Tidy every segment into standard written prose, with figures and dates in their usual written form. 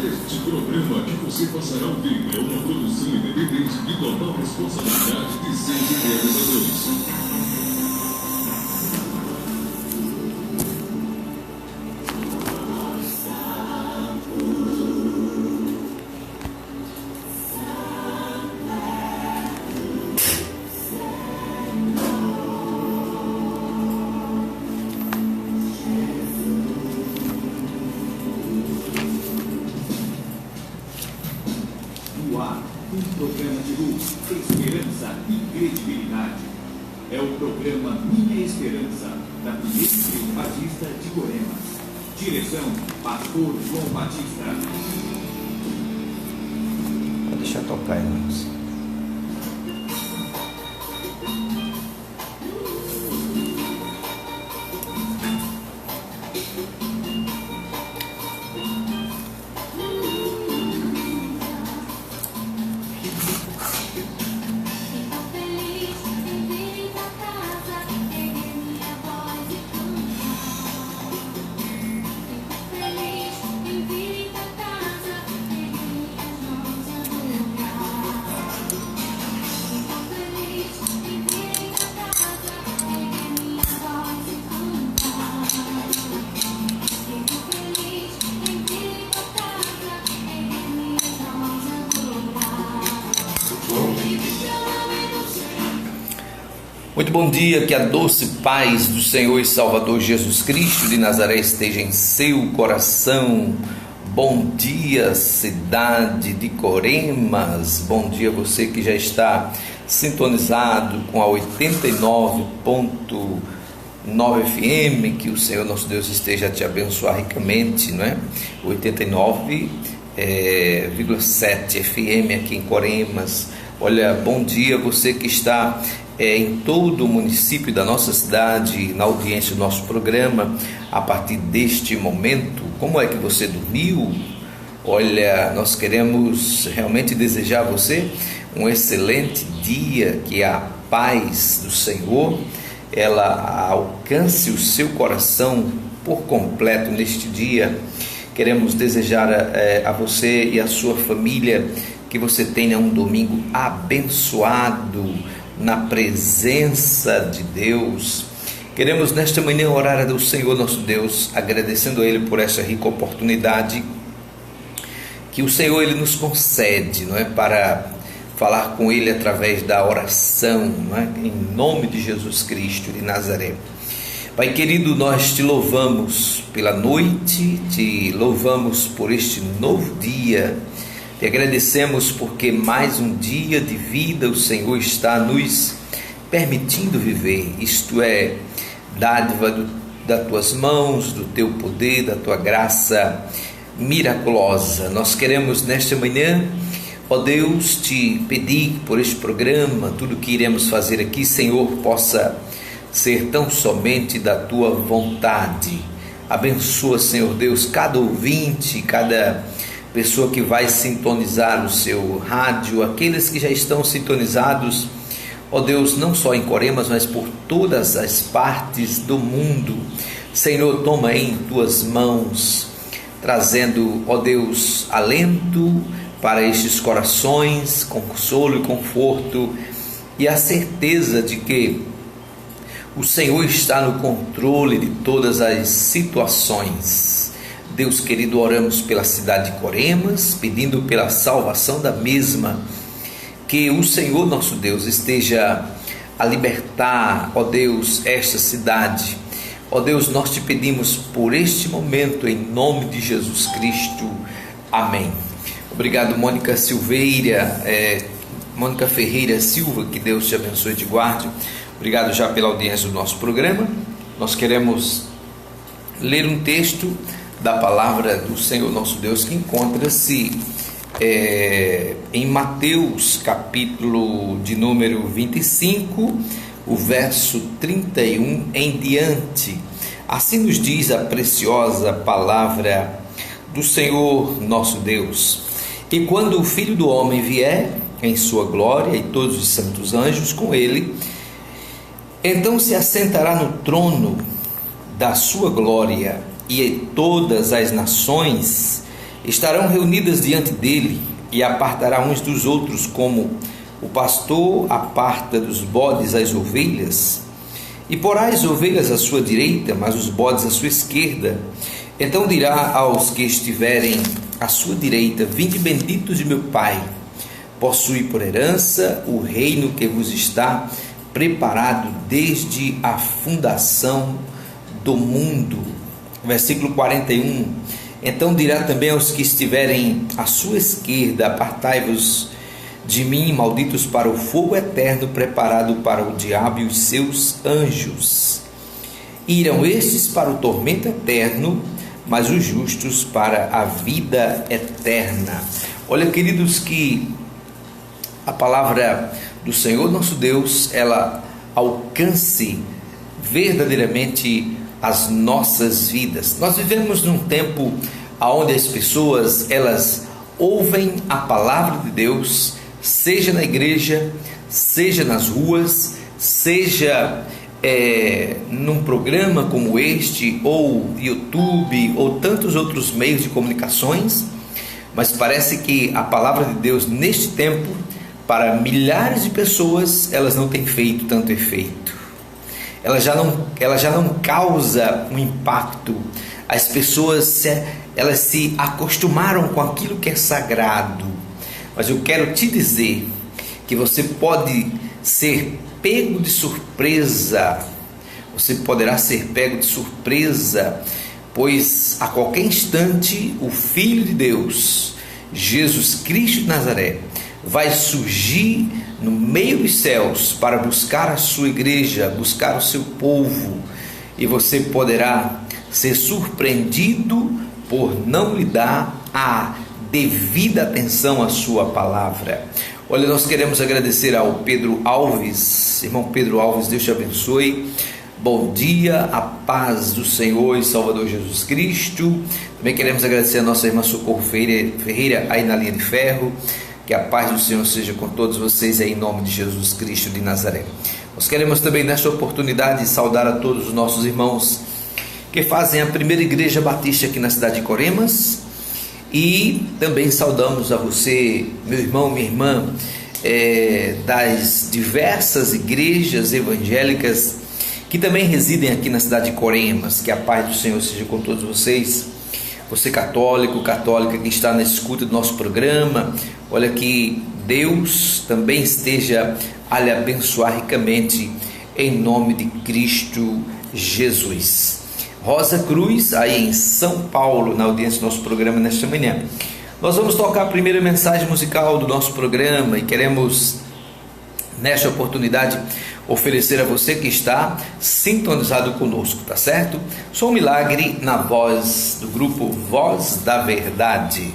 Este programa que você passará a ouvir é uma produção independente de total responsabilidade de seus idealizadores. Um programa de luz, esperança e credibilidade. É o programa Minha Esperança, da Primeira Igreja Batista de Coremas. Direção, Pastor João Batista. Vou deixar tocar, irmãos. Muito bom dia, que a doce paz do Senhor e Salvador Jesus Cristo de Nazaré esteja em seu coração. Bom dia, cidade de Coremas. Bom dia você que já está sintonizado com a 89.9 FM. Que o Senhor nosso Deus esteja a te abençoar ricamente, não é? 89,7 FM aqui em Coremas. Olha, bom dia você que está em todo o município da nossa cidade, na audiência do nosso programa, a partir deste momento. Como é que você dormiu? Olha, nós queremos realmente desejar a você um excelente dia, que a paz do Senhor, ela alcance o seu coração por completo neste dia. Queremos desejar a você e a sua família que você tenha um domingo abençoado na presença de Deus. Queremos nesta manhã orar ao Senhor nosso Deus, agradecendo a Ele por essa rica oportunidade que o Senhor Ele nos concede, não é, para falar com Ele através da oração, não é, em nome de Jesus Cristo de Nazaré. Pai querido, nós te louvamos pela noite, te louvamos por este novo dia. Te agradecemos porque mais um dia de vida o Senhor está nos permitindo viver, isto é, dádiva das tuas mãos, do teu poder, da tua graça miraculosa. Nós queremos nesta manhã, ó Deus, te pedir por este programa, tudo que iremos fazer aqui, Senhor, possa ser tão somente da tua vontade. Abençoa, Senhor Deus, cada ouvinte, cada pessoa que vai sintonizar o seu rádio, aqueles que já estão sintonizados, ó Deus, não só em Coremas, mas por todas as partes do mundo. Senhor, toma em tuas mãos, trazendo, ó Deus, alento para estes corações, consolo e conforto, e a certeza de que o Senhor está no controle de todas as situações. Deus querido, oramos pela cidade de Coremas, pedindo pela salvação da mesma, que o Senhor nosso Deus esteja a libertar, ó Deus, esta cidade. Ó Deus, nós te pedimos por este momento, em nome de Jesus Cristo. Amém. Obrigado, Mônica Ferreira Silva, que Deus te abençoe e te guarde. Obrigado já pela audiência do nosso programa. Nós queremos ler um texto da palavra do Senhor nosso Deus, que encontra-se em Mateus, capítulo de número 25, o verso 31 em diante. Assim nos diz a preciosa palavra do Senhor nosso Deus: e quando o Filho do Homem vier em sua glória e todos os santos anjos com ele, então se assentará no trono da sua glória, e todas as nações estarão reunidas diante dele e apartará uns dos outros, como o pastor aparta dos bodes as ovelhas, e porá as ovelhas à sua direita, mas os bodes à sua esquerda. Então dirá aos que estiverem à sua direita: vinde benditos de meu Pai, possui por herança o reino que vos está preparado desde a fundação do mundo. Versículo 41. Então dirá também aos que estiverem à sua esquerda: apartai-vos de mim, malditos, para o fogo eterno preparado para o diabo e os seus anjos. Irão estes para o tormento eterno, mas os justos para a vida eterna. Olha, queridos, que a palavra do Senhor nosso Deus, ela alcance verdadeiramente as nossas vidas. Nós vivemos num tempo onde as pessoas, elas ouvem a palavra de Deus, seja na igreja, seja nas ruas, seja num programa como este, ou YouTube, ou tantos outros meios de comunicações, mas parece que a palavra de Deus neste tempo, para milhares de pessoas, elas não têm feito tanto efeito. Ela já não causa um impacto. As pessoas elas se acostumaram com aquilo que é sagrado. Mas eu quero te dizer que você pode ser pego de surpresa. Você poderá ser pego de surpresa, pois a qualquer instante o Filho de Deus, Jesus Cristo de Nazaré, vai surgir no meio dos céus para buscar a sua igreja, buscar o seu povo, e você poderá ser surpreendido por não lhe dar a devida atenção à sua palavra. Olha, nós queremos agradecer ao Pedro Alves. Irmão Pedro Alves, Deus te abençoe. Bom dia, a paz do Senhor e Salvador Jesus Cristo. Também queremos agradecer a nossa irmã Socorro Ferreira aí na linha de ferro. Que a paz do Senhor seja com todos vocês aí, em nome de Jesus Cristo de Nazaré. Nós queremos também nesta oportunidade saudar a todos os nossos irmãos que fazem a primeira igreja batista aqui na cidade de Coremas, e também saudamos a você, meu irmão, minha irmã, das diversas igrejas evangélicas que também residem aqui na cidade de Coremas. Que a paz do Senhor seja com todos vocês. Você católico, católica que está na escuta do nosso programa, olha, que Deus também esteja a lhe abençoar ricamente, em nome de Cristo Jesus. Rosa Cruz, aí em São Paulo, na audiência do nosso programa nesta manhã. Nós vamos tocar a primeira mensagem musical do nosso programa e queremos, nesta oportunidade, oferecer a você que está sintonizado conosco, tá certo? Sou um milagre na voz do grupo Voz da Verdade.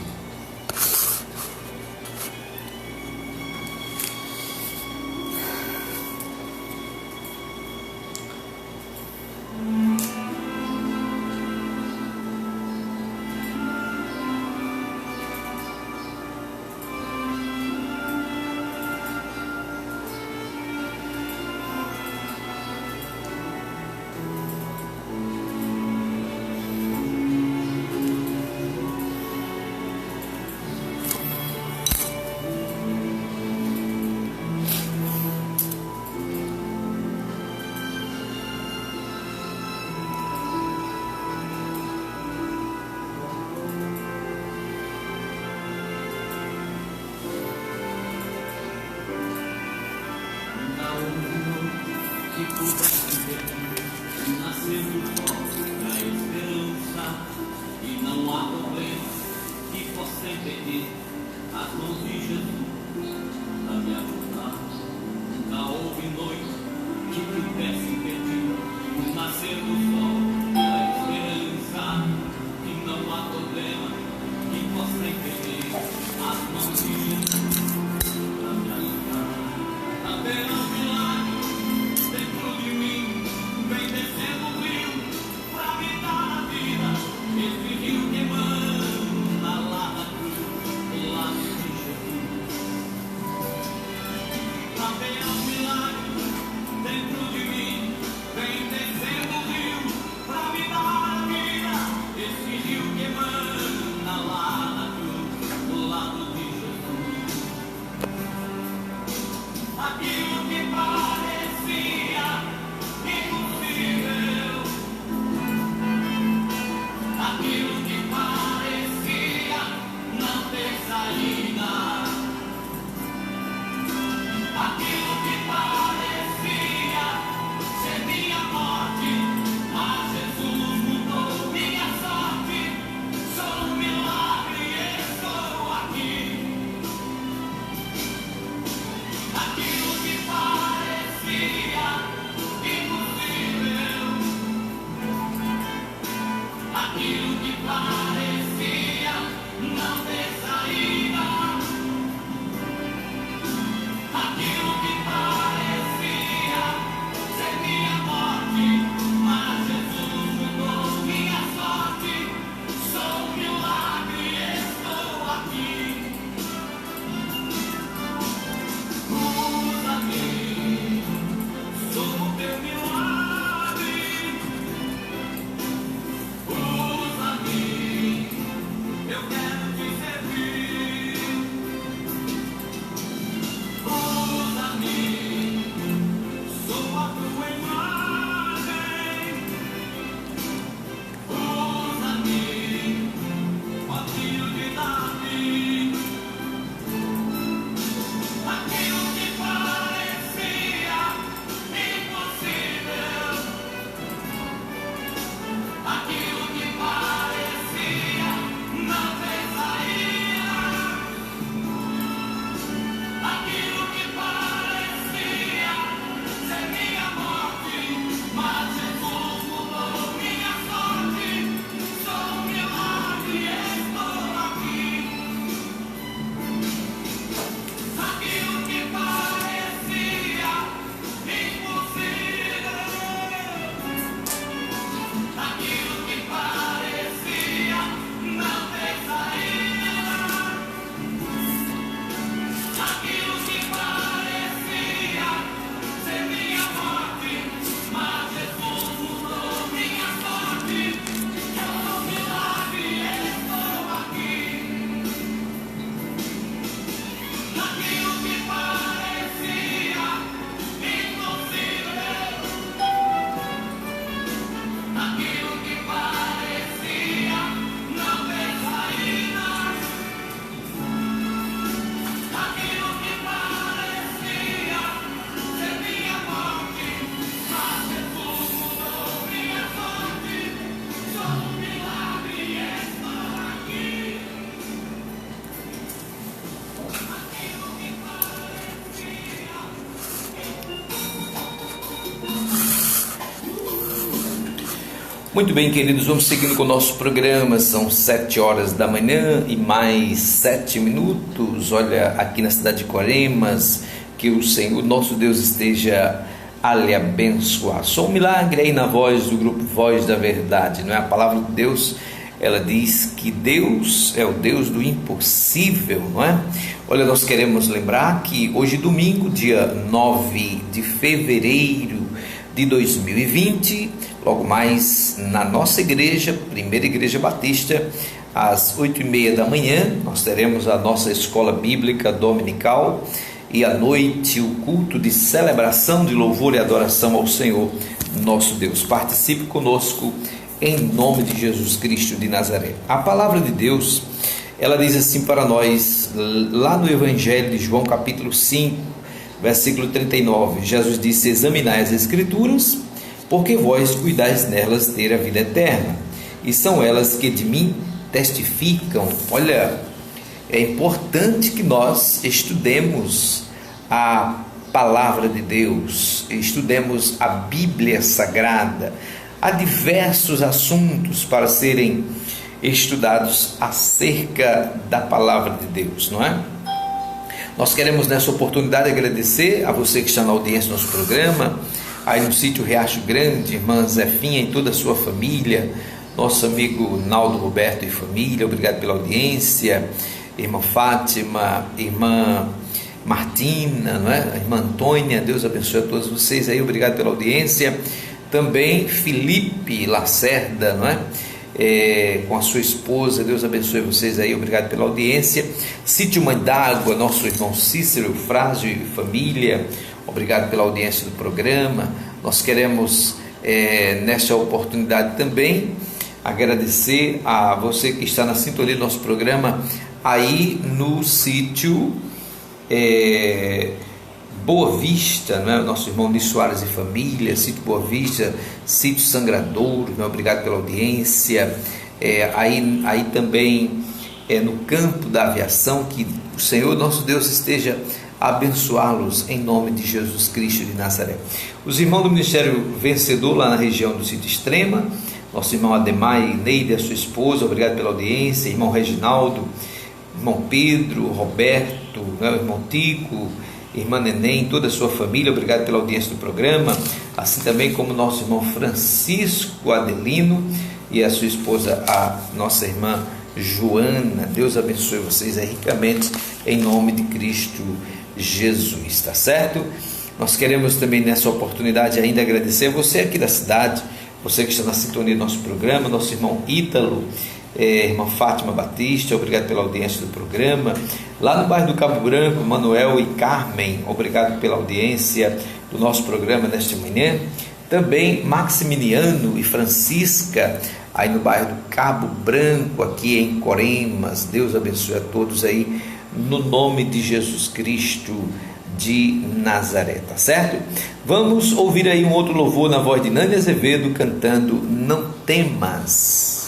Esse rio que emana lá Muito bem, queridos, vamos seguindo com o nosso programa. São 7 horas da manhã e mais 7 minutos. Olha, aqui na cidade de Coremas, que o Senhor, nosso Deus, esteja a lhe abençoar. Só um milagre aí na voz do grupo Voz da Verdade, não é? A palavra de Deus, ela diz que Deus é o Deus do impossível, não é? Olha, nós queremos lembrar que hoje domingo, dia 9 de fevereiro de 2020, logo mais na nossa igreja, Primeira Igreja Batista, às 8h30 da manhã, nós teremos a nossa escola bíblica dominical e à noite o culto de celebração de louvor e adoração ao Senhor, nosso Deus. Participe conosco em nome de Jesus Cristo de Nazaré. A palavra de Deus, ela diz assim para nós, lá no Evangelho de João, capítulo 5, versículo 39, Jesus disse: examinai as Escrituras, porque vós cuidais nelas ter a vida eterna, e são elas que de mim testificam. Olha, é importante que nós estudemos a palavra de Deus, estudemos a Bíblia Sagrada. Há diversos assuntos para serem estudados acerca da palavra de Deus, não é? Nós queremos nessa oportunidade agradecer a você que está na audiência do nosso programa, aí no sítio Riacho Grande, irmã Zefinha e toda a sua família, nosso amigo Naldo Roberto e família, obrigado pela audiência, irmã Fátima, irmã Martina, não é? A irmã Antônia, Deus abençoe a todos vocês aí, obrigado pela audiência. Também Felipe Lacerda, não é? Com a sua esposa, Deus abençoe vocês aí, obrigado pela audiência. Sítio Mãe d'Água, nosso irmão Cícero Eufrásio e família, obrigado pela audiência do programa. Nós queremos nesta oportunidade também agradecer a você que está na sintonia do nosso programa aí no sítio Boa Vista, não é? Nosso irmão Luiz Soares e família, sítio Boa Vista, sítio Sangradouro, não é? Obrigado pela audiência. Aí também no campo da aviação, que o Senhor nosso Deus esteja a abençoá-los em nome de Jesus Cristo de Nazaré. Os irmãos do Ministério Vencedor lá na região do sítio Extrema, nosso irmão Ademar e Neide, a sua esposa, obrigado pela audiência, irmão Reginaldo, irmão Pedro, Roberto, né? Irmão Tico, irmã Neném, toda a sua família, obrigado pela audiência do programa, assim também como nosso irmão Francisco Adelino e a sua esposa, a nossa irmã Joana. Deus abençoe vocês ricamente em nome de Cristo Jesus, tá certo? Nós queremos também nessa oportunidade ainda agradecer a você aqui da cidade, você que está na sintonia do nosso programa, nosso irmão Ítalo, irmã Fátima Batista, obrigado pela audiência do programa. Lá no bairro do Cabo Branco, Manuel e Carmen, obrigado pela audiência do nosso programa nesta manhã. Também Maximiliano e Francisca, aí no bairro do Cabo Branco, aqui em Coremas. Deus abençoe a todos aí, no nome de Jesus Cristo de Nazaré, tá certo? Vamos ouvir aí um outro louvor na voz de Nani Azevedo cantando Não Temas.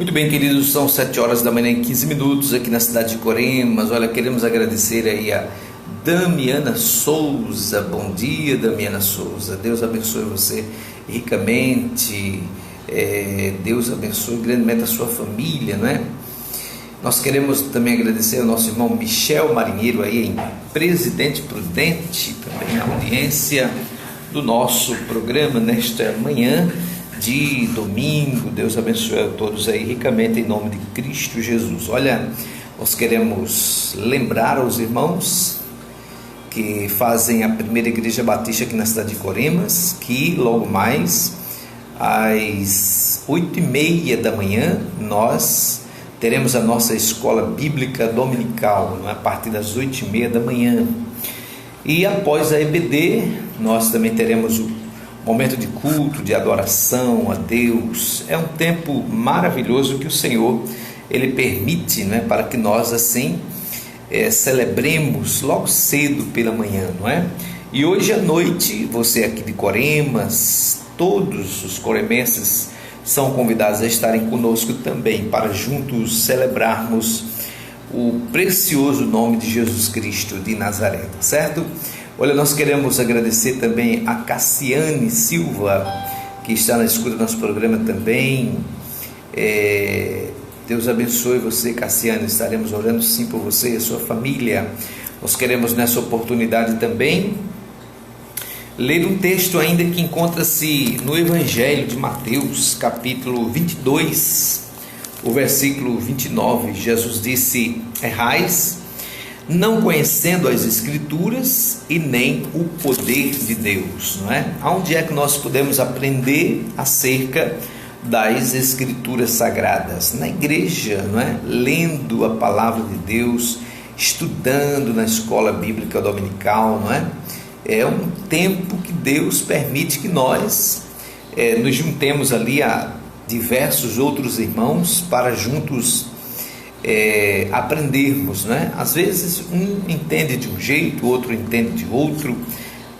Muito bem, queridos, são 7 horas da manhã e 15 minutos aqui na cidade de Coremas. Olha, queremos agradecer aí a Damiana Souza. Bom dia, Damiana Souza. Deus abençoe você ricamente. Deus abençoe grandemente a sua família, né? Nós queremos também agradecer ao nosso irmão Michel Marinheiro aí em Presidente Prudente, também na audiência do nosso programa nesta manhã de domingo. Deus abençoe a todos aí ricamente em nome de Cristo Jesus. Olha, nós queremos lembrar aos irmãos que fazem a primeira igreja batista aqui na cidade de Coremas, que logo mais às 8h30 da manhã nós teremos a nossa escola bíblica dominical, a partir das 8h30 da manhã. E após a EBD nós também teremos o momento de culto, de adoração a Deus. É um tempo maravilhoso que o Senhor Ele permite, para que nós assim celebremos logo cedo pela manhã, não é? E hoje à noite, você aqui de Coremas, todos os coremenses são convidados a estarem conosco também, para juntos celebrarmos o precioso nome de Jesus Cristo de Nazaré, tá certo? Olha, nós queremos agradecer também a Cassiane Silva, que está na escuta do nosso programa também. Deus abençoe você, Cassiane. Estaremos orando sim por você e a sua família. Nós queremos nessa oportunidade também ler um texto ainda que encontra-se no Evangelho de Mateus, capítulo 22, o versículo 29. Jesus disse: errais, não conhecendo as Escrituras e nem o poder de Deus, não é? Aonde é que nós podemos aprender acerca das Escrituras Sagradas? Na igreja, não é? Lendo a palavra de Deus, estudando na escola bíblica dominical, não é? É um tempo que Deus permite que nós nos juntemos ali a diversos outros irmãos para juntos aprendermos, né? Às vezes um entende de um jeito, o outro entende de outro,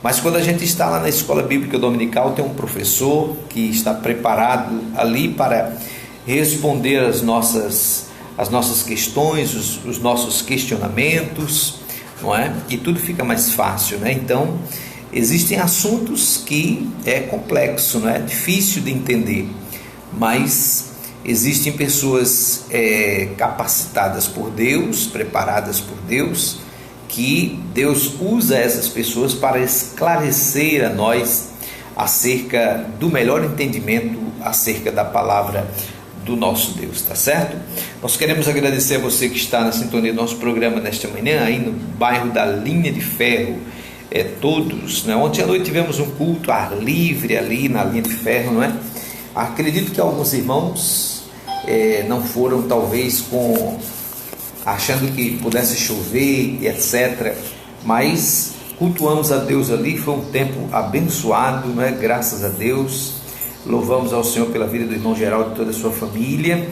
mas quando a gente está lá na escola bíblica dominical, tem um professor que está preparado ali para responder as nossas questões, os nossos questionamentos, não é? E tudo fica mais fácil, né? Então, existem assuntos que é complexo, não é? Difícil de entender, mas existem pessoas capacitadas por Deus, preparadas por Deus, que Deus usa essas pessoas para esclarecer a nós acerca do melhor entendimento acerca da palavra do nosso Deus, tá certo? Nós queremos agradecer a você que está na sintonia do nosso programa nesta manhã, aí no bairro da Linha de Ferro, todos, né? Ontem à noite tivemos um culto ar livre ali na Linha de Ferro, não é? Acredito que alguns irmãos não foram talvez achando que pudesse chover e etc, mas cultuamos a Deus ali, foi um tempo abençoado, não é? Graças a Deus, louvamos ao Senhor pela vida do irmão Geraldo e toda a sua família.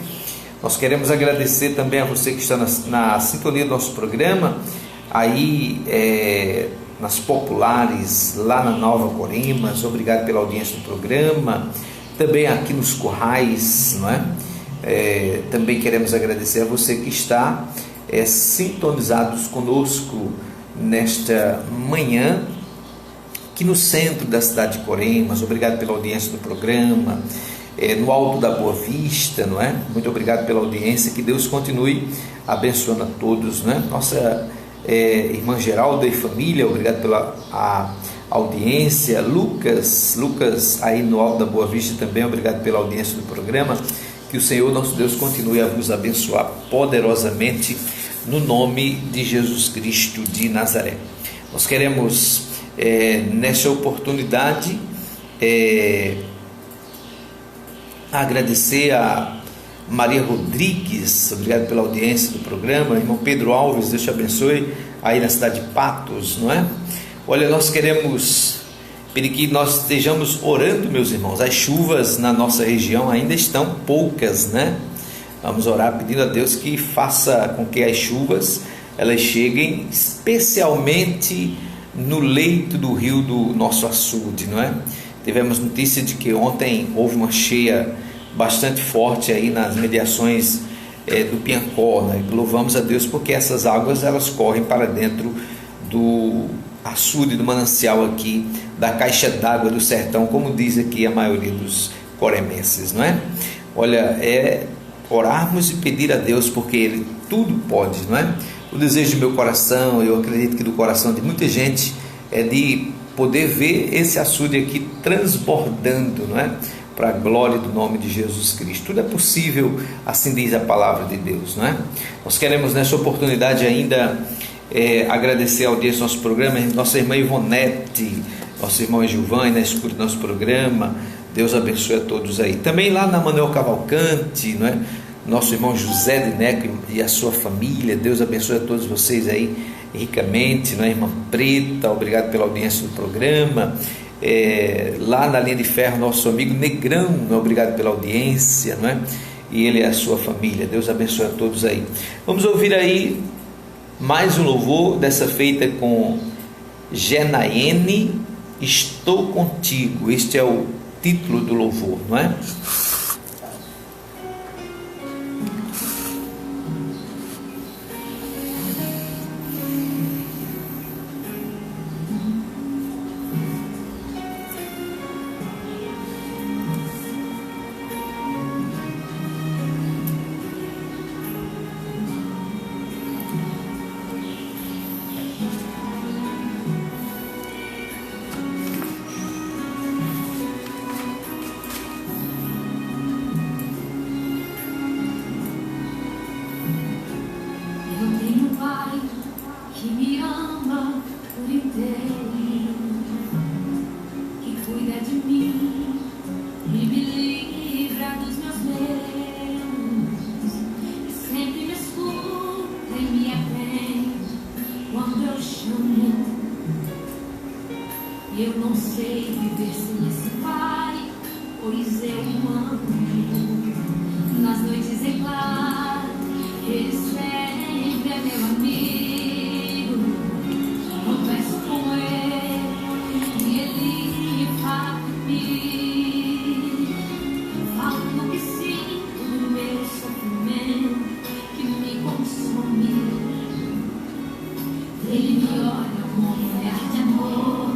Nós queremos agradecer também a você que está na sintonia do nosso programa, aí nas populares, lá na Nova Coremas. Obrigado pela audiência do programa, também aqui nos Currais, não é? Também queremos agradecer a você que está sintonizados conosco nesta manhã, aqui no centro da cidade de Coremas. Obrigado pela audiência do programa, no Alto da Boa Vista, não é? Muito obrigado pela audiência, que Deus continue abençoando a todos, não é? Nossa irmã Geralda e família, obrigado pela audiência. Lucas aí no Alto da Boa Vista também, obrigado pela audiência do programa. Que o Senhor nosso Deus continue a vos abençoar poderosamente no nome de Jesus Cristo de Nazaré. Nós queremos nessa oportunidade agradecer a Maria Rodrigues, obrigado pela audiência do programa. Irmão Pedro Alves, Deus te abençoe aí na cidade de Patos, não é? Olha, nós queremos pedir que nós estejamos orando, meus irmãos. As chuvas na nossa região ainda estão poucas, né? Vamos orar pedindo a Deus que faça com que as chuvas elas cheguem especialmente no leito do rio do nosso açude, não é? Tivemos notícia de que ontem houve uma cheia bastante forte aí nas mediações do Piancó, né? Louvamos a Deus porque essas águas elas correm para dentro do açude, do manancial aqui, da caixa d'água do sertão, como diz aqui a maioria dos coremenses, não é? Olha, orarmos e pedir a Deus, porque Ele tudo pode, não é? O desejo do meu coração, eu acredito que do coração de muita gente, é de poder ver esse açude aqui transbordando, não é? Para a glória do nome de Jesus Cristo. Tudo é possível, assim diz a palavra de Deus, não é? Nós queremos nessa oportunidade ainda agradecer a audiência do nosso programa, nossa irmã Ivonete, nosso irmão Gilvane, na escuta do nosso programa. Deus abençoe a todos aí. Também lá na Manuel Cavalcante, não é? Nosso irmão José de Neco e a sua família. Deus abençoe a todos vocês aí ricamente, não é? Irmã Preta, obrigado pela audiência do programa. Lá na linha de ferro, nosso amigo Negrão, obrigado pela audiência, não é? E ele e a sua família. Deus abençoe a todos aí. Vamos ouvir aí mais um louvor, dessa feita com Genaene, Estou Contigo. Este é o título do louvor, não é? Eu não sei viver sem esse pai, pois eu o amo. Nas noites em claro, ele sempre é meu amigo. Converso com ele e ele fala comigo. Falo do que sinto, do meu sofrimento que me consome. Ele me olha com um olhar de amor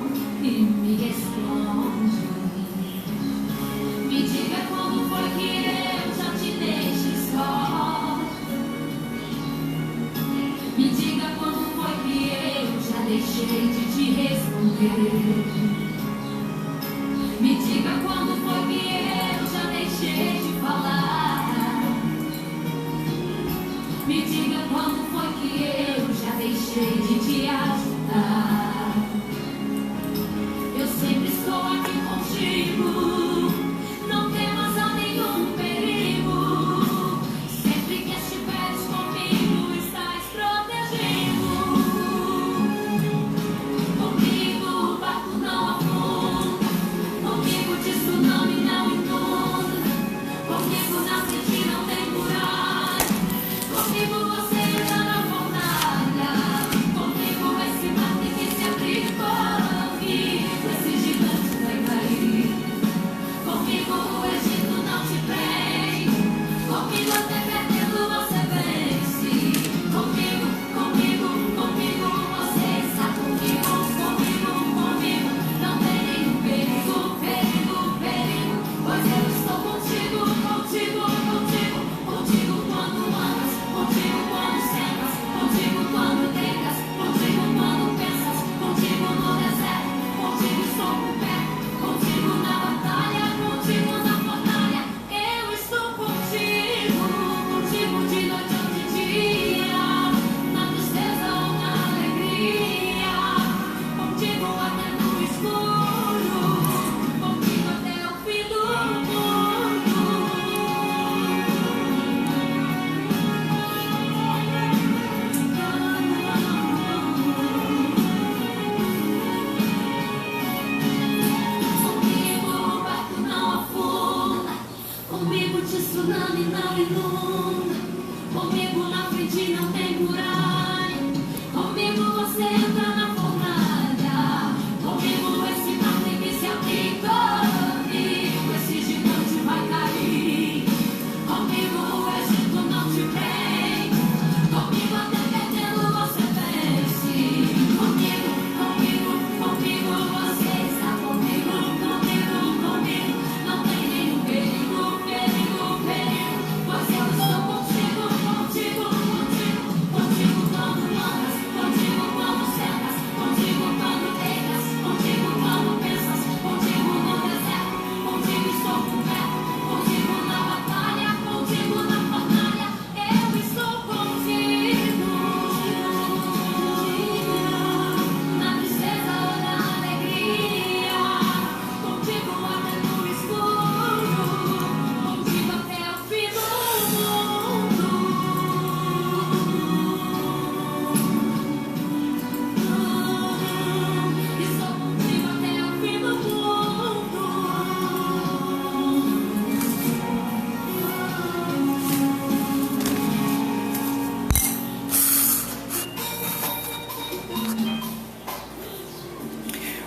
e me responde. Me diga quando foi que eu já te deixei só. Me diga quando foi que eu já deixei de te responder. Me diga quando foi que eu já deixei de falar. Me diga quando foi que eu já deixei de te ajudar. Eu sempre estou aqui contigo, não temas a nenhum perigo. Sempre que estiveres comigo, estás protegido. Comigo o barco não afunda, comigo o tsunami não inunda. Comigo na frente não tem muralha, comigo você anda na fornalha.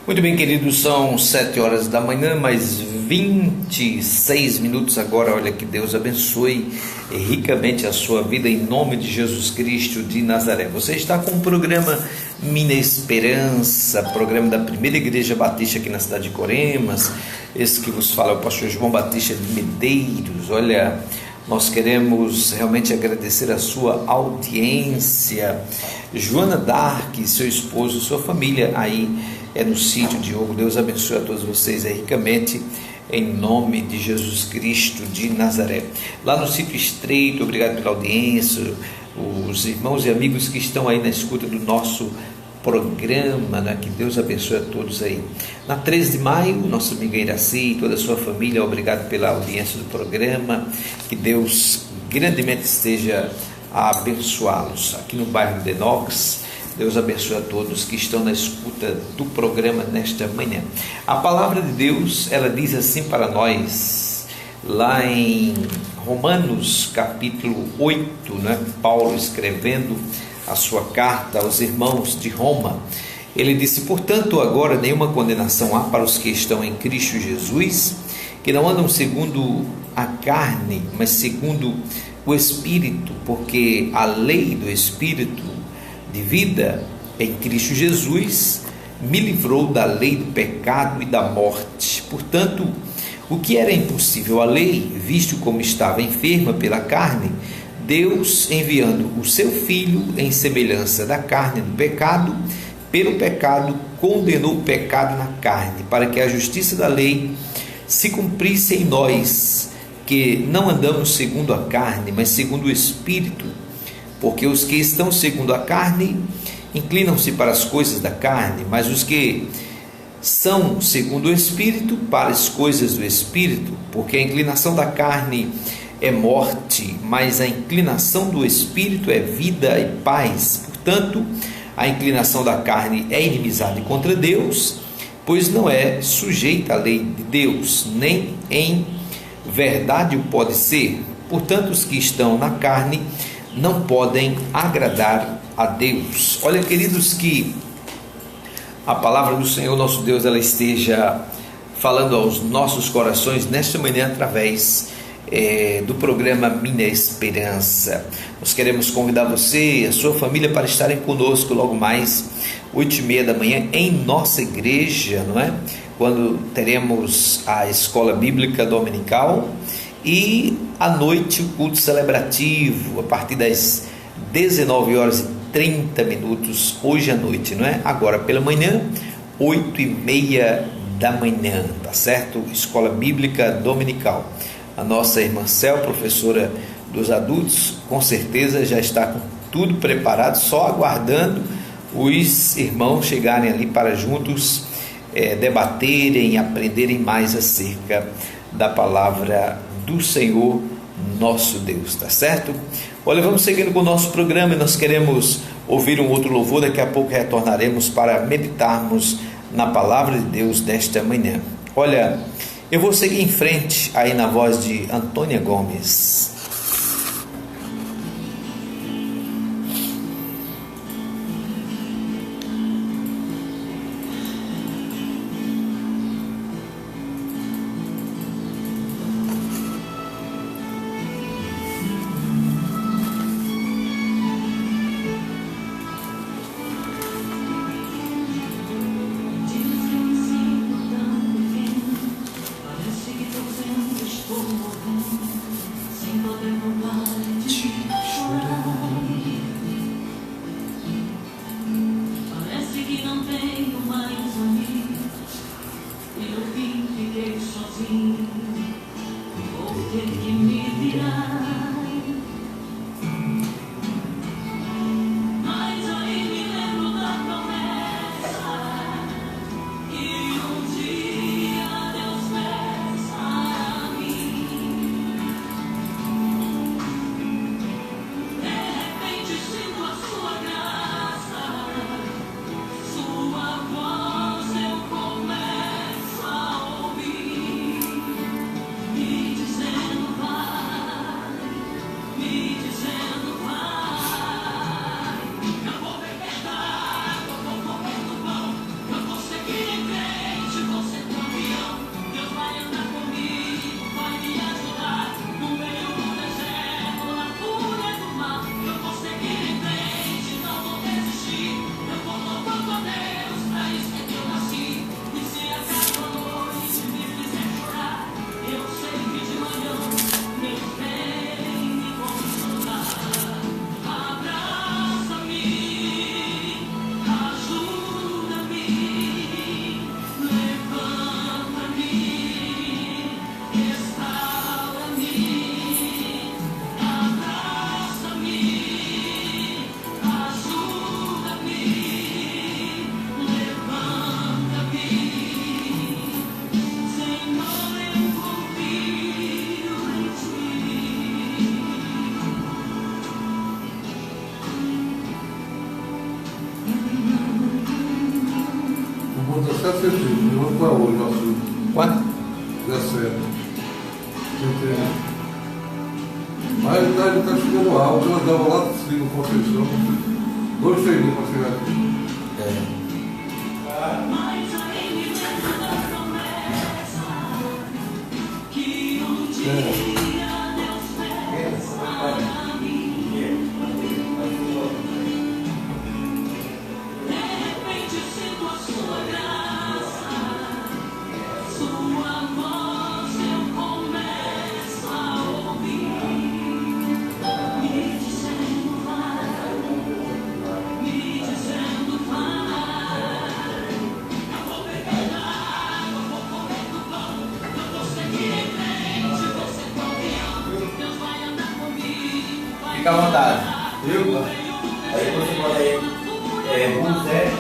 Muito bem, queridos, são 7 horas da manhã, mais 26 minutos agora. Olha, que Deus abençoe ricamente a sua vida em nome de Jesus Cristo de Nazaré. Você está com o programa Minha Esperança, programa da Primeira Igreja Batista aqui na cidade de Coremas. Esse que vos fala é o pastor João Batista de Medeiros. Olha, nós queremos realmente agradecer a sua audiência. Joana Dark, seu esposo, sua família aí no sítio Diogo. Deus abençoe a todos vocês ricamente em nome de Jesus Cristo de Nazaré. Lá no sítio Estreito, obrigado pela audiência, os irmãos e amigos que estão aí na escuta do nosso programa, né? Que Deus abençoe a todos aí. Na 13 de maio, nossa amiga Iraci e toda a sua família, obrigado pela audiência do programa, que Deus grandemente esteja a abençoá-los. Aqui no bairro de Enox, Deus abençoe a todos que estão na escuta do programa nesta manhã. A palavra de Deus, ela diz assim para nós, lá em Romanos capítulo 8, né? Paulo escrevendo a sua carta aos irmãos de Roma, ele disse: portanto, agora nenhuma condenação há para os que estão em Cristo Jesus, que não andam segundo a carne, mas segundo o Espírito, porque a lei do Espírito de vida em Cristo Jesus me livrou da lei do pecado e da morte. Portanto, o que era impossível à lei, visto como estava enferma pela carne, Deus, enviando o seu Filho em semelhança da carne do pecado, pelo pecado condenou o pecado na carne, para que a justiça da lei se cumprisse em nós, que não andamos segundo a carne, mas segundo o Espírito. Porque os que estão segundo a carne inclinam-se para as coisas da carne, mas os que são segundo o Espírito, para as coisas do Espírito. Porque a inclinação da carne é morte, mas a inclinação do Espírito é vida e paz. Portanto, a inclinação da carne é inimizade contra Deus, pois não é sujeita à lei de Deus, nem em verdade o pode ser. Portanto, os que estão na carne não podem agradar a Deus. Olha, queridos, que a palavra do Senhor nosso Deus, ela esteja falando aos nossos corações nesta manhã através do programa Minha Esperança. Nós queremos convidar você e a sua família para estarem conosco logo mais 8h30 da manhã em nossa igreja, não é? Quando teremos a escola bíblica dominical e à noite o culto celebrativo a partir das 19h30 hoje à noite, não é? Agora pela manhã 8h30 da manhã, tá certo? Escola bíblica dominical. A nossa irmã Cel, professora dos adultos, com certeza já está com tudo preparado, só aguardando os irmãos chegarem ali para juntos debaterem e aprenderem mais acerca da palavra do Senhor nosso Deus, tá certo? Olha, vamos seguindo com o nosso programa e nós queremos ouvir um outro louvor. Daqui a pouco retornaremos para meditarmos na palavra de Deus desta manhã. Olha, eu vou seguir em frente aí na voz de Antônia Gomes. certinho. Eu vou para hoje, o assunto. Quanto? Dá certo. Entendeu? Mas ele está chegando alto. Eu andava lá, desliga o Conceição. 2 treininhos para chegar aqui. Fica à vontade. Viu? Aí você pode aí, José.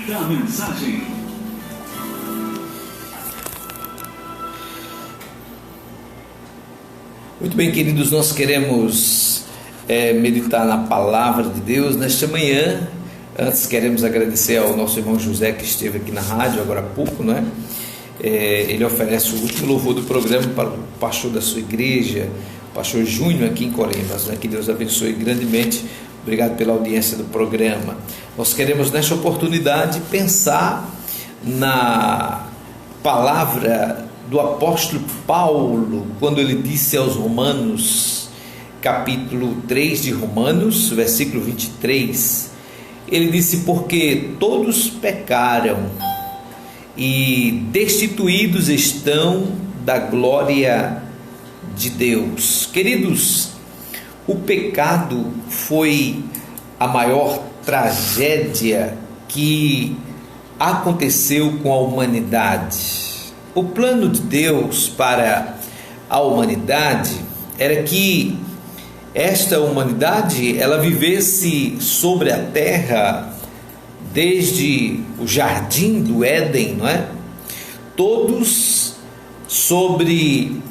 Da mensagem. Muito bem, queridos, nós queremos meditar na palavra de Deus nesta manhã. Antes queremos agradecer ao nosso irmão José, que esteve aqui na rádio agora há pouco, não é? Ele oferece o último louvor do programa para o pastor da sua igreja, o pastor Júnior, aqui em Coremas, né? Que Deus abençoe grandemente. Obrigado pela audiência do programa. Nós queremos nesta oportunidade pensar na palavra do apóstolo Paulo, quando ele disse aos Romanos, capítulo 3 de Romanos, versículo 23, ele disse: porque todos pecaram e destituídos estão da glória de Deus. Queridos, o pecado foi a maior tragédia que aconteceu com a humanidade. O plano de Deus para a humanidade era que esta humanidade ela vivesse sobre a terra desde o jardim do Éden, não é? Todos sobre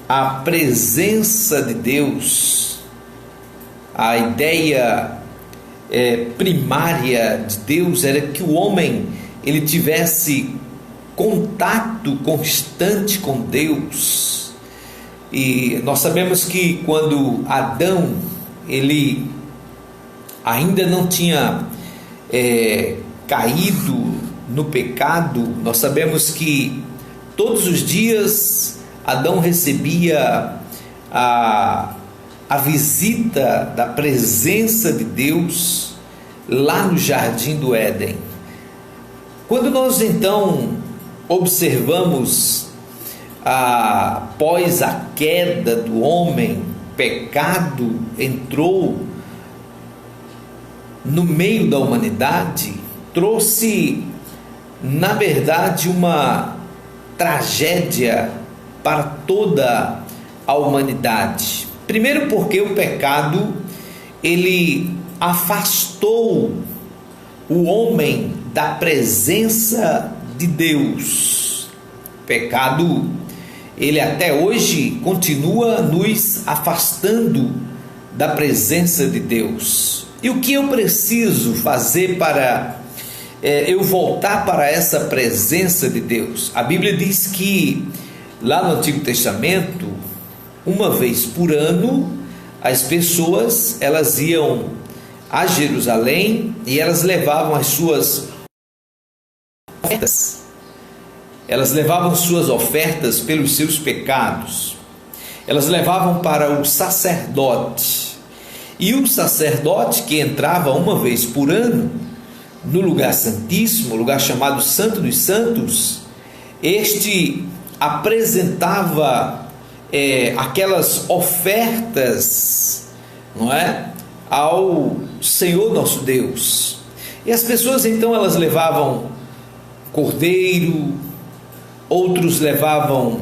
a presença de Deus. A ideia primária de Deus era que o homem ele tivesse contato constante com Deus. E nós sabemos que quando Adão ele ainda não tinha caído no pecado, nós sabemos que todos os dias Adão recebia a visita da presença de Deus lá no jardim do Éden. Quando nós então observamos após a queda do homem, pecado entrou no meio da humanidade, trouxe na verdade uma tragédia para toda a humanidade. Primeiro porque o pecado ele afastou o homem da presença de Deus. O pecado, ele até hoje continua nos afastando da presença de Deus. E o que eu preciso fazer para eu voltar para essa presença de Deus? A Bíblia diz que lá no Antigo Testamento, uma vez por ano, as pessoas, elas iam a Jerusalém e elas levavam as suas ofertas. Elas levavam suas ofertas pelos seus pecados. Elas levavam para o sacerdote. E o sacerdote que entrava uma vez por ano no lugar santíssimo, lugar chamado Santo dos Santos, este apresentava aquelas ofertas, não é, ao Senhor nosso Deus. E as pessoas então elas levavam cordeiro, outros levavam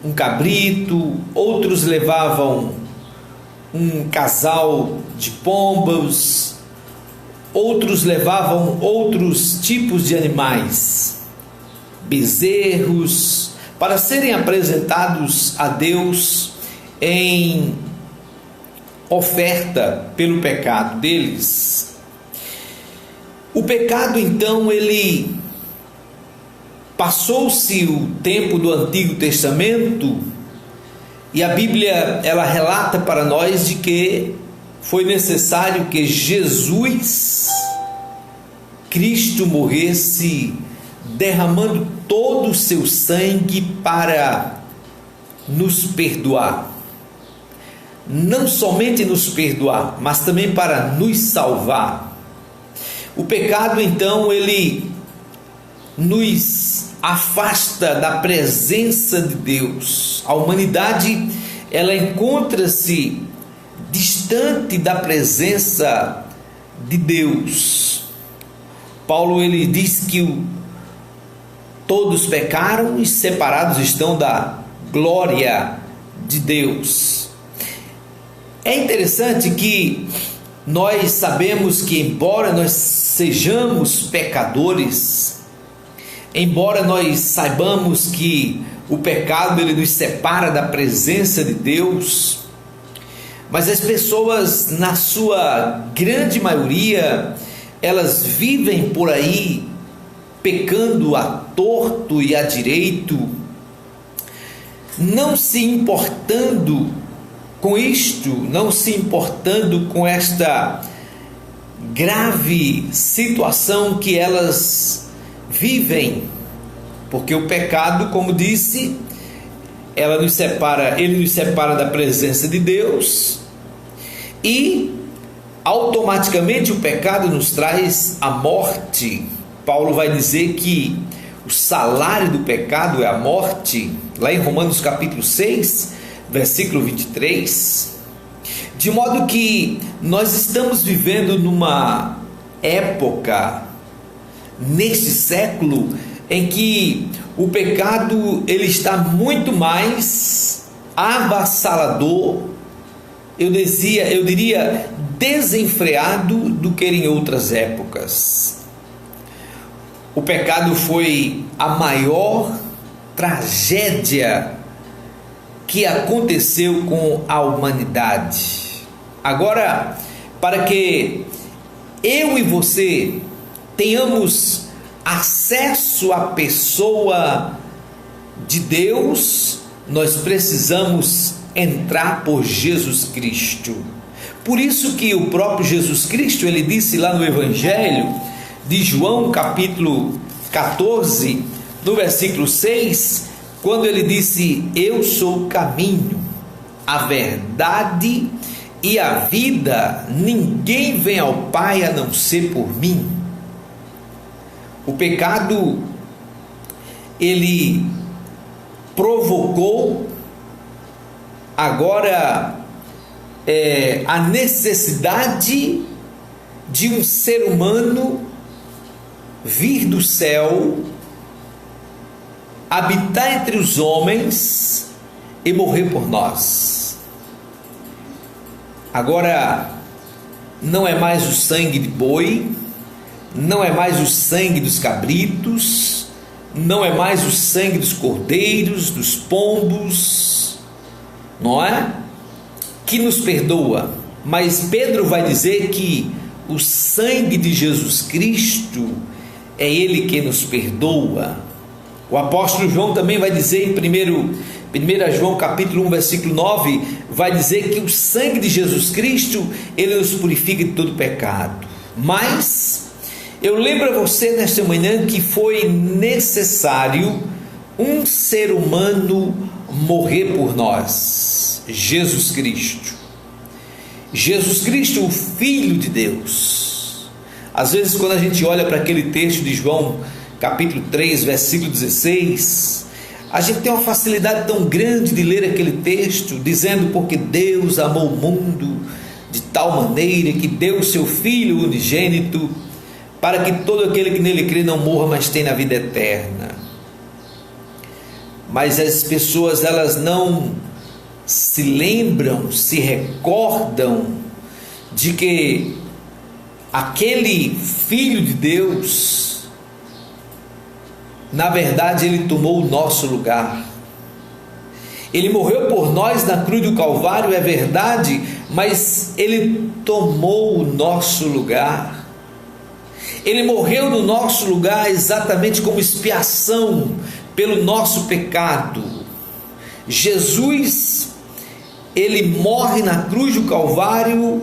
um cabrito, outros levavam um casal de pombas, outros levavam outros tipos de animais, bezerros, para serem apresentados a Deus em oferta pelo pecado deles. O pecado, então, ele passou-se o tempo do Antigo Testamento e a Bíblia, ela relata para nós de que foi necessário que Jesus Cristo morresse, derramando todo o seu sangue para nos perdoar. Não somente nos perdoar, mas também para nos salvar. O pecado, então, ele nos afasta da presença de Deus. A humanidade, ela encontra-se distante da presença de Deus. Paulo, ele diz que todos pecaram e separados estão da glória de Deus. É interessante que nós sabemos que, embora nós sejamos pecadores, embora nós saibamos que o pecado ele nos separa da presença de Deus, mas as pessoas, na sua grande maioria, elas vivem por aí pecando a torto e a direito, não se importando com isto, não se importando com esta grave situação que elas vivem, porque o pecado, como disse, ele nos separa da presença de Deus e automaticamente o pecado nos traz a morte. Paulo vai dizer que o salário do pecado é a morte, lá em Romanos capítulo 6, versículo 23. De modo que nós estamos vivendo numa época, neste século, em que o pecado ele está muito mais avassalador, eu diria desenfreado do que em outras épocas. O pecado foi a maior tragédia que aconteceu com a humanidade. Agora, para que eu e você tenhamos acesso à pessoa de Deus, nós precisamos entrar por Jesus Cristo. Por isso que o próprio Jesus Cristo, ele disse lá no Evangelho de João, capítulo 14, no versículo 6, quando ele disse: eu sou o caminho, a verdade e a vida, ninguém vem ao Pai a não ser por mim. O pecado, ele provocou agora a necessidade de um ser humano vir do céu, habitar entre os homens e morrer por nós. Agora não é mais o sangue de boi, não é mais o sangue dos cabritos, não é mais o sangue dos cordeiros, dos pombos, não é? Que nos perdoa. Mas Pedro vai dizer que o sangue de Jesus Cristo é Ele que nos perdoa. O apóstolo João também vai dizer em 1 João capítulo 1, versículo 9, vai dizer que o sangue de Jesus Cristo, Ele nos purifica de todo pecado. Mas eu lembro a você nesta manhã que foi necessário um ser humano morrer por nós, Jesus Cristo. Jesus Cristo, o Filho de Deus. Às vezes quando a gente olha para aquele texto de João capítulo 3, versículo 16, a gente tem uma facilidade tão grande de ler aquele texto, dizendo porque Deus amou o mundo de tal maneira que deu o seu Filho unigênito, para que todo aquele que nele crê não morra, mas tenha a vida eterna. Mas as pessoas, elas não se lembram, se recordam de que aquele Filho de Deus, na verdade, ele tomou o nosso lugar. Ele morreu por nós na cruz do Calvário, é verdade, mas ele tomou o nosso lugar. Ele morreu no nosso lugar exatamente como expiação pelo nosso pecado. Jesus, ele morre na cruz do Calvário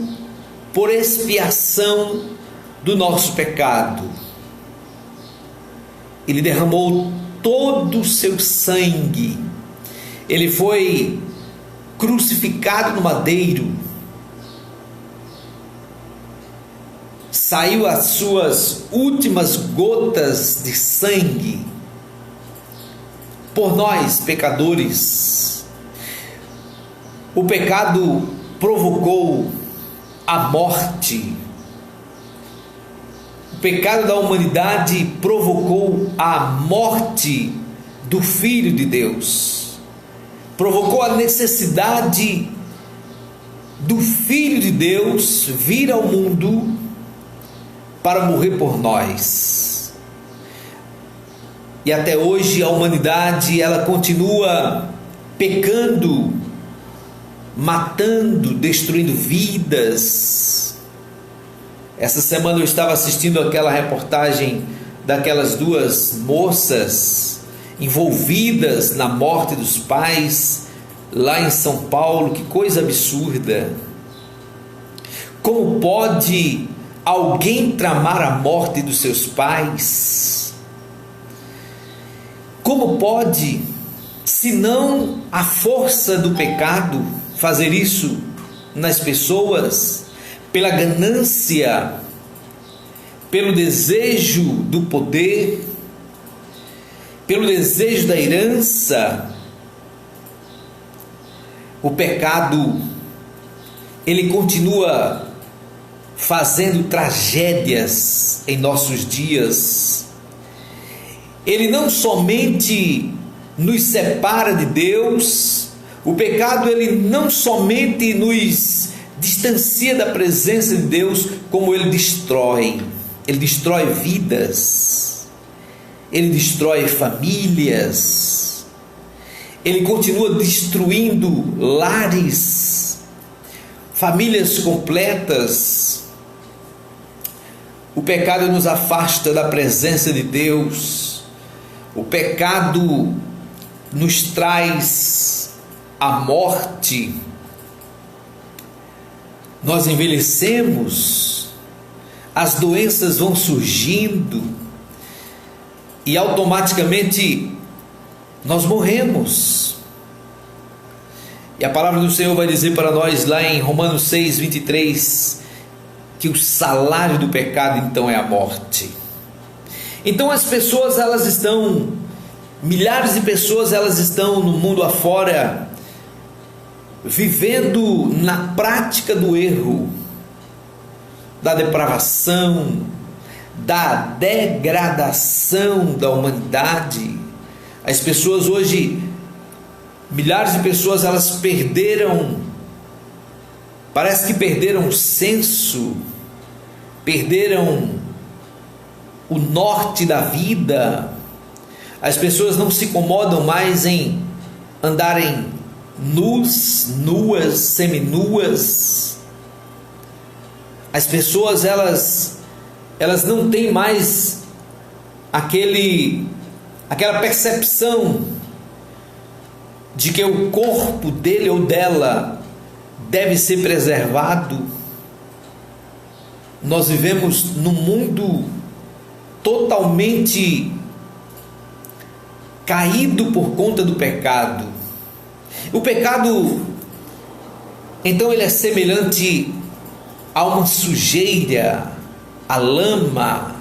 por expiação do nosso pecado. Ele derramou todo o seu sangue. Ele foi crucificado no madeiro. Saiu as suas últimas gotas de sangue por nós, pecadores. O pecado provocou a morte. O pecado da humanidade provocou a morte do Filho de Deus. Provocou a necessidade do Filho de Deus vir ao mundo para morrer por nós. E até hoje a humanidade, ela continua pecando, matando, destruindo vidas. Essa semana eu estava assistindo aquela reportagem daquelas duas moças envolvidas na morte dos pais lá em São Paulo. Que coisa absurda! Como pode alguém tramar a morte dos seus pais? Como pode, se não a força do pecado, fazer isso nas pessoas, pela ganância, pelo desejo do poder, pelo desejo da herança? O pecado, ele continua fazendo tragédias em nossos dias. Ele não somente nos separa de Deus, o pecado, ele não somente nos distancia da presença de Deus, como ele destrói vidas, ele destrói famílias, ele continua destruindo lares, famílias completas. O pecado nos afasta da presença de Deus. O pecado nos traz a morte. Nós envelhecemos, as doenças vão surgindo e automaticamente nós morremos. E a palavra do Senhor vai dizer para nós lá em Romanos 6, 23, que o salário do pecado então é a morte. Então as pessoas, elas estão, milhares de pessoas, elas estão no mundo afora, vivendo na prática do erro, da depravação, da degradação da humanidade. As pessoas hoje, milhares de pessoas, elas perderam, parece que perderam o senso, perderam o norte da vida. As pessoas não se incomodam mais em andarem nus, nuas, seminuas. As pessoas elas não têm mais aquela percepção de que o corpo dele ou dela deve ser preservado. Nós vivemos num mundo totalmente caído por conta do pecado. O pecado, então, ele é semelhante a uma sujeira, a lama.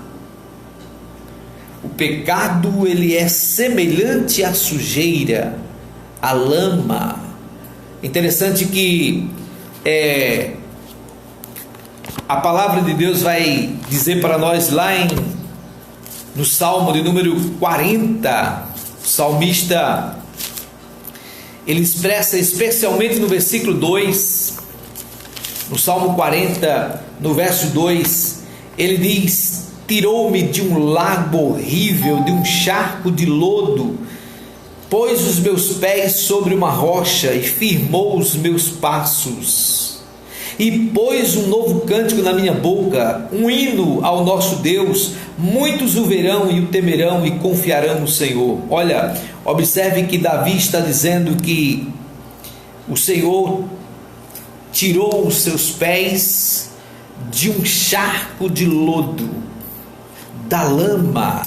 O pecado, ele é semelhante à sujeira, à lama. Interessante que a palavra de Deus vai dizer para nós lá no Salmo de número 40, o salmista, ele expressa especialmente no versículo 2, no Salmo 40, no verso 2, ele diz: tirou-me de um lago horrível, de um charco de lodo, pôs os meus pés sobre uma rocha e firmou os meus passos, e pôs um novo cântico na minha boca, um hino ao nosso Deus. Muitos o verão e o temerão e confiarão no Senhor. Olha, observe que Davi está dizendo que o Senhor tirou os seus pés de um charco de lodo, da lama.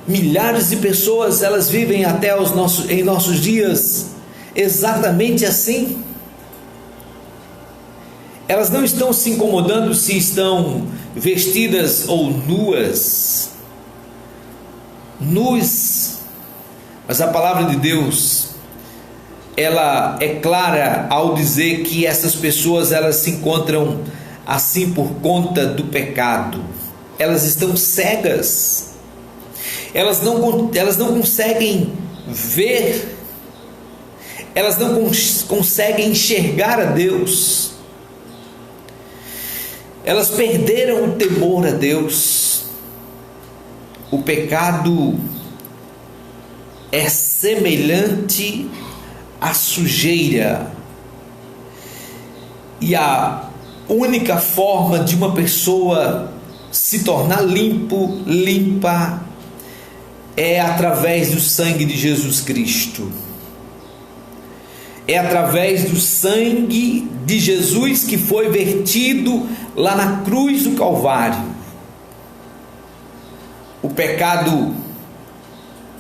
Milhares de pessoas, elas vivem até em nossos dias exatamente assim. Elas não estão se incomodando se estão vestidas ou nuas, mas a palavra de Deus, ela é clara ao dizer que essas pessoas, elas se encontram assim por conta do pecado. Elas estão cegas, elas não conseguem ver, elas não conseguem enxergar a Deus. Elas perderam o temor a Deus. O pecado é semelhante à sujeira, e a única forma de uma pessoa se tornar limpa, é através do sangue de Jesus Cristo. É através do sangue de Jesus que foi vertido lá na cruz do Calvário. O pecado,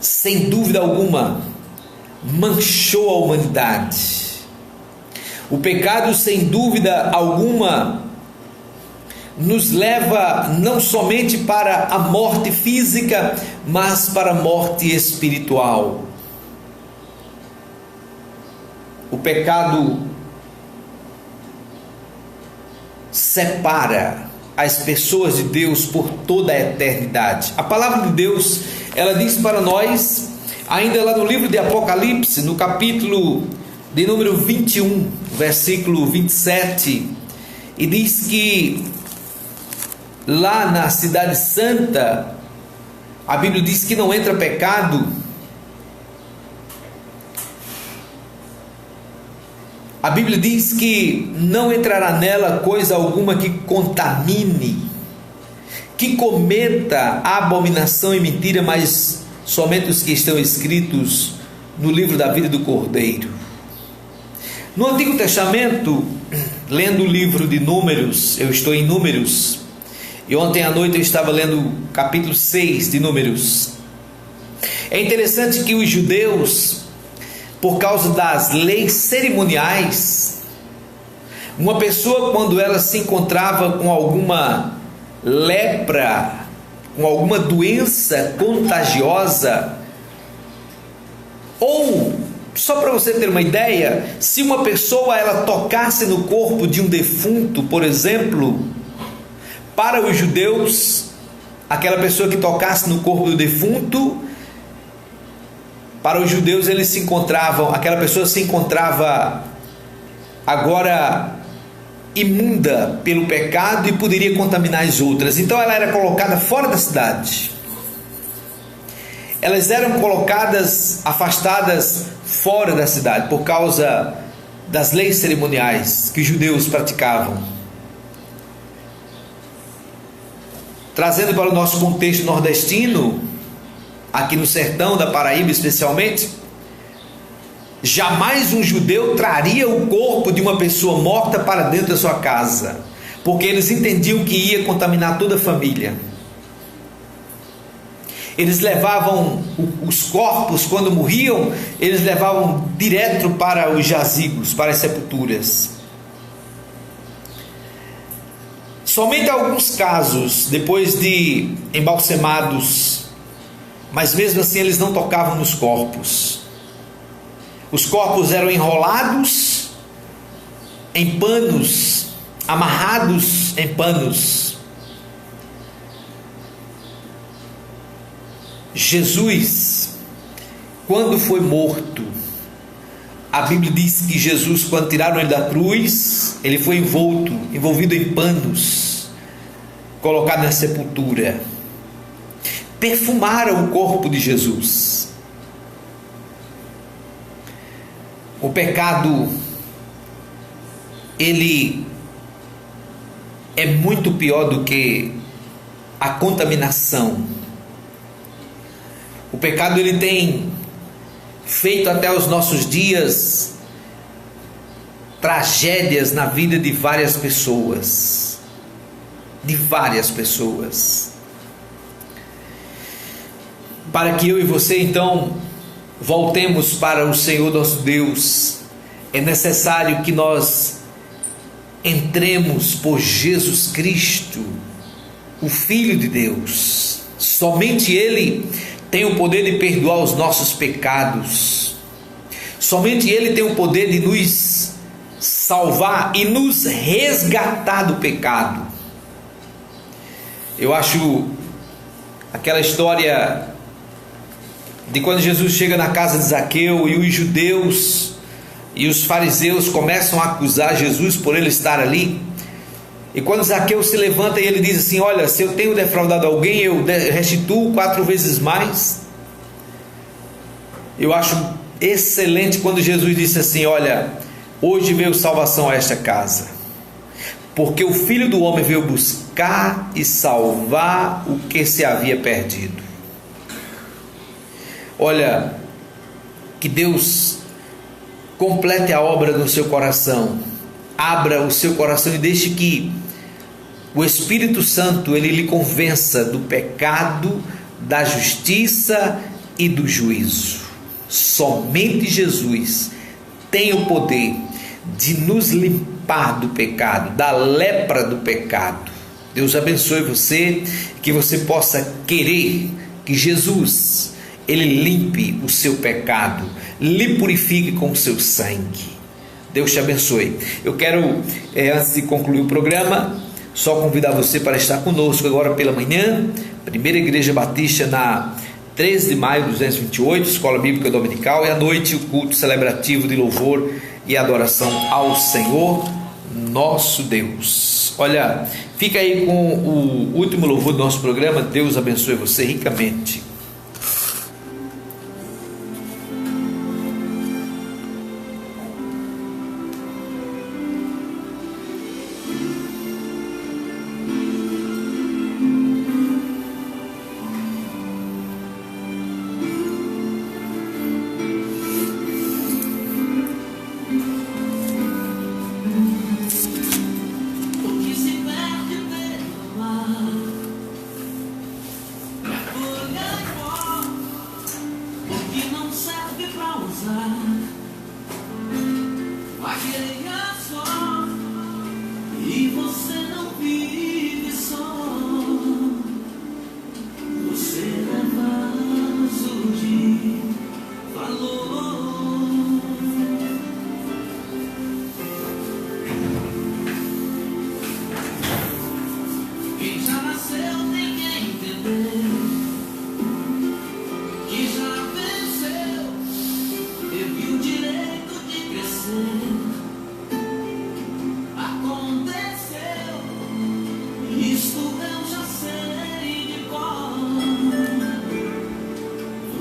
sem dúvida alguma, manchou a humanidade. O pecado, sem dúvida alguma, nos leva não somente para a morte física, mas para a morte espiritual. O pecado separa as pessoas de Deus por toda a eternidade. A palavra de Deus, ela diz para nós, ainda lá no livro de Apocalipse, no capítulo de número 21, versículo 27, e diz que lá na cidade santa, a Bíblia diz que não entra pecado. A Bíblia diz que não entrará nela coisa alguma que contamine, que cometa abominação e mentira, mas somente os que estão escritos no livro da vida do Cordeiro. No Antigo Testamento, lendo o livro de Números, eu estou em Números, e ontem à noite eu estava lendo o capítulo 6 de Números. É interessante que os judeus, por causa das leis cerimoniais, uma pessoa, quando ela se encontrava com alguma lepra, com alguma doença contagiosa, ou, só para você ter uma ideia, se uma pessoa ela tocasse no corpo de um defunto, por exemplo, para os judeus, aquela pessoa que tocasse no corpo do defunto, para os judeus eles se encontravam, aquela pessoa se encontrava agora imunda pelo pecado e poderia contaminar as outras. Então ela era colocada fora da cidade. Elas eram colocadas, afastadas fora da cidade por causa das leis cerimoniais que os judeus praticavam. Trazendo para o nosso contexto nordestino, aqui no sertão da Paraíba especialmente, jamais um judeu traria o corpo de uma pessoa morta para dentro da sua casa, porque eles entendiam que ia contaminar toda a família. Eles levavam os corpos, quando morriam, eles levavam direto para os jazigos, para as sepulturas. Somente alguns casos, depois de embalsamados, mas mesmo assim eles não tocavam nos corpos. Os corpos eram enrolados em panos, amarrados em panos. Jesus, quando foi morto, a Bíblia diz que Jesus, quando tiraram ele da cruz, ele foi envolvido em panos, colocado na sepultura. Perfumaram o corpo de Jesus. O pecado, ele é muito pior do que a contaminação. O pecado, ele tem feito até os nossos dias tragédias na vida de várias pessoas. De várias pessoas. Para que eu e você então voltemos para o Senhor nosso Deus, é necessário que nós entremos por Jesus Cristo, o Filho de Deus. Somente Ele tem o poder de perdoar os nossos pecados. Somente Ele tem o poder de nos salvar e nos resgatar do pecado. Eu acho aquela história de quando Jesus chega na casa de Zaqueu e os judeus e os fariseus começam a acusar Jesus por ele estar ali. E quando Zaqueu se levanta e ele diz assim: olha, se eu tenho defraudado alguém, eu restituo 4 vezes mais. Eu acho excelente quando Jesus disse assim: olha, hoje veio salvação a esta casa, porque o Filho do Homem veio buscar e salvar o que se havia perdido. Olha, que Deus complete a obra no seu coração, abra o seu coração e deixe que o Espírito Santo ele lhe convença do pecado, da justiça e do juízo. Somente Jesus tem o poder de nos limpar do pecado, da lepra do pecado. Deus abençoe você, que você possa querer que Jesus ele limpe o seu pecado, lhe purifique com o seu sangue. Deus te abençoe. Eu quero, antes de concluir o programa, só convidar você para estar conosco agora pela manhã, Primeira Igreja Batista na 13 de maio 228, Escola Bíblica Dominical, e à noite o culto celebrativo de louvor e adoração ao Senhor nosso Deus. Olha, fica aí com o último louvor do nosso programa. Deus abençoe você ricamente. O que se perde pelo mar, por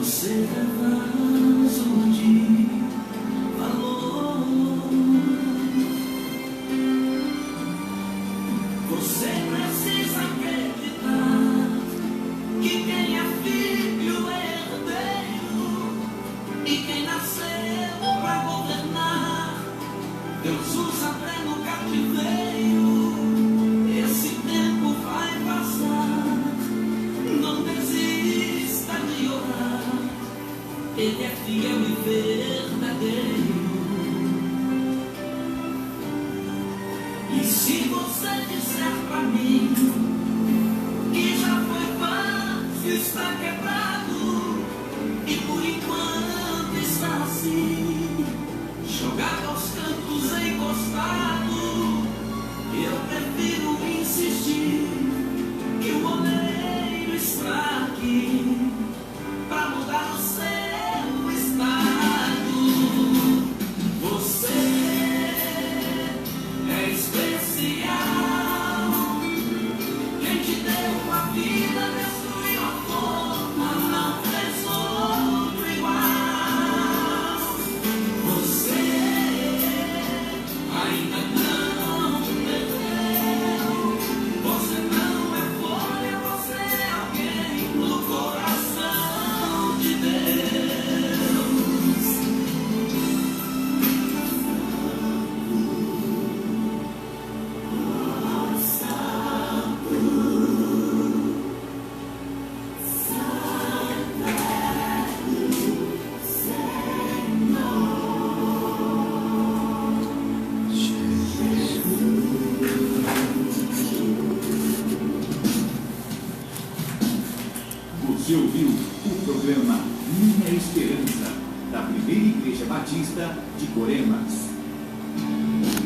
Você é vaso de valor. Você precisa acreditar que quem é filho é herdeiro e quem nasceu pra governar, Deus usa até no cativeiro. Esse tempo vai passar, não desista de orar. Ele é fiel e verdadeiro. E se você disser pra mim que já foi fácil, está quebrado e por enquanto está assim, jogado aos cantos, encostado, eu prefiro insistir que o oleiro está aqui pra mudar o seu estado. Você é especial. Quem te deu a vida destruiu a forma, não fez outro igual. Você ainda não perdeu. Você não é folha, você é alguém no coração de Deus. Você ouviu o programa Minha Esperança, da Primeira Igreja Batista de Coremas.